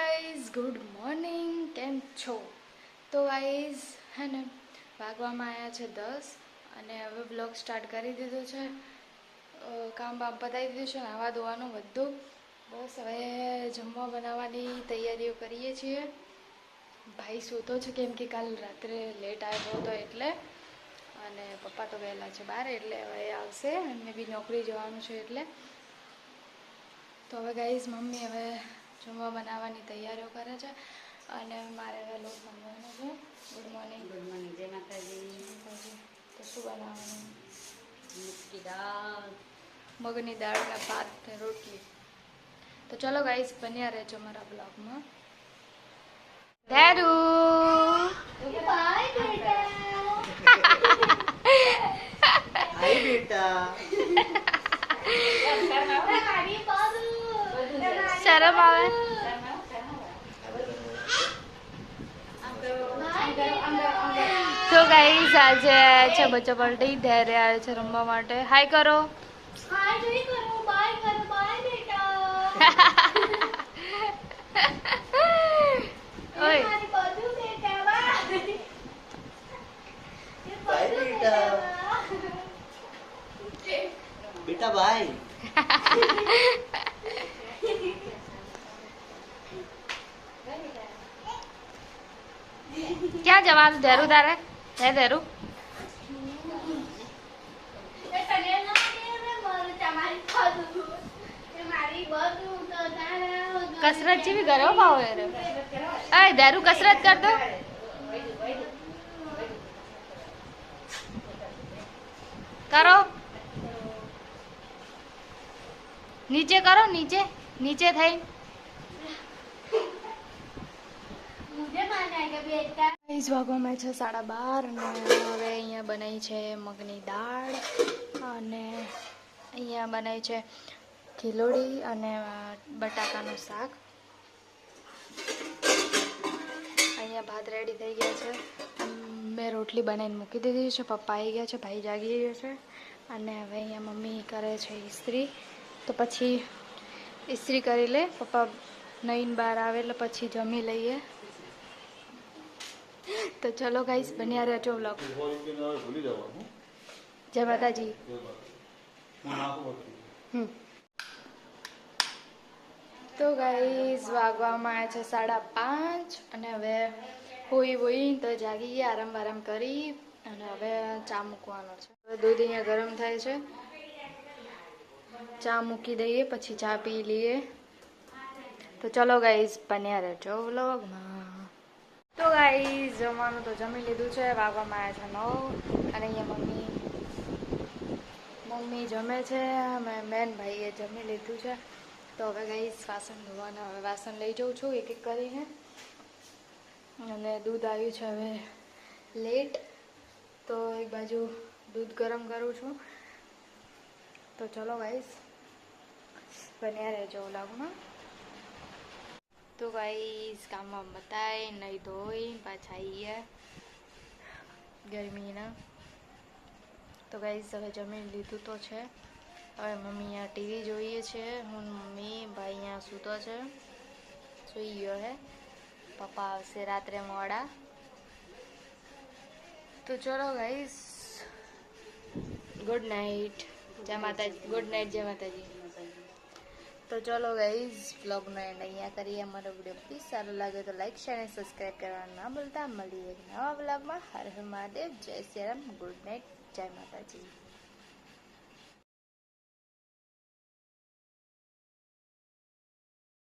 Guys, good morning. કેમ છો? તો ગાઈઝ હે ને વાગવામાં આવ્યા છે 10 અને હવે બ્લોગ સ્ટાર્ટ કરી દીધો છે. કામ બામ પતાવી દીધું છે, નાવા ધોવાનું બધું. બસ હવે જમવા બનાવવાની તૈયારીઓ કરીએ છીએ. ભાઈ સૂતો છે કેમ કે કાલ રાત્રે લેટ આવ્યો હતો એટલે, અને પપ્પા તો ગયેલા છે બહાર એટલે હવે આવશે. એમને બી નોકરી જવાનું છે એટલે. તો હવે ગાઈઝ મમ્મી હવે જમવા બનાવવાની તૈયારીઓ કરે છે અને મારે હવે લોટ બાંધવાનો છે. Good morning. Good morning. જય માતાજી. તો શું બનાવવાનું? મગની દાળ. મગની દાળના ભાત ને રોટલી. તો ચલો ગાઈઝ, બન્યા રહેજો મારા બ્લોગમાં. ધેરુ હાય બેટા. શરમ આવે. તો ગાઈઝ આજે છે બચ્ચા પાર્ટી. ધૈર્ય આવે છે રમવા માટે. હાય કરો. હાય નહીં કરો, બાય કરો, બાય બેટા. ઓય મારી બાજુ બેટા, બાય. બાય બેટા. બેટા બાય. ક્યાં જવાનું ધેરુ તારે? હે ધેરુ? એ તને ના દે રે મારું તમારી ખાધું. એ મારી બધું તો તારા કસરત જેવી કરો ભાવ રે. અય ધેરુ કસરત કર દો. કરો. નીચે કરો, નીચે નીચે થઈ. મુझे माना है कि बेटा ગાઈઝ વાગવામાં છે 12:30 અને હવે અહીંયા બનાવી છે મગની દાળ અને અહીંયા બનાવી છે ખીલોડી અને બટાકાનું શાક. અહીંયા ભાત રેડી થઈ ગયા છે. મેં રોટલી બનાવીને મૂકી દીધી છે. પપ્પા આવી ગયા છે, ભાઈ જાગી ગયા છે અને હવે અહીંયા મમ્મી કરે છે ઇસ્ત્રી. તો પછી ઇસ્ત્રી કરી લે. પપ્પા નઈને બહાર આવે એટલે પછી જમી લઈએ. તો ચલો ગાઈસ, બન્યા રહેજો વ્લોગ. જય માતાજી. તો ગાઈસ વાગવામાં આવ્યા છે 5:30 અને હવે હોઈ તો જાગી ગયા, આરામ કરી અને હવે ચા મૂકવાનો છે. હવે દૂધ અહીંયા ગરમ થાય છે, ચા મૂકી દઈએ પછી ચા પી લઈએ. તો ચલો ગાઈસ, બન્યા રહેજો વ્લોગમાં. તો ગાઈસ જમવાનું તો જમી લીધું છે. વાગવામાં આવ્યા છે 9 અને અહીંયા મમ્મી જમે છે. મેન ભાઈએ જમી લીધું છે. તો હવે ગાઈસ વાસણ ધોવાના. હવે વાસણ લઈ જાઉં છું એક એક કરીને. અને દૂધ આવ્યું છે હવે લેટ, તો એક બાજુ દૂધ ગરમ કરું છું. તો ચલો ગાઈસ, બન્યા રહેજો વ્લોગમાં. તો ગાઈસ કામમાં બતાય નહીં ધોઈ પાછા આવીએ ગરમીના. તો ગાઈસ હવે જમી લીધું તો છે. હવે મમ્મી અહીંયા ટીવી જોઈએ છે. હું મમ્મી ભાઈ અહીંયા સૂતો છે, સૂઈ ગયો હે. પપ્પા આવશે રાત્રે મોડા. તો ચલો ગાઈસ, ગુડ નાઇટ. જય માતાજી. Good night. જય માતાજી. તો ચલો ગાઈઝ, વ્લોગનો એન્ડ અહીંયા કરીએ. અમારો વિડીયો પ્લીઝ સારો લાગે તો લાઈક, શેર અને સબસ્ક્રાઈબ કરવાનું ના ભૂલતા. મળીએ એક નવા વ્લોગમાં. હર હર મહાદેવ. જય શ્રી રામ. Good night. જય માતાજી.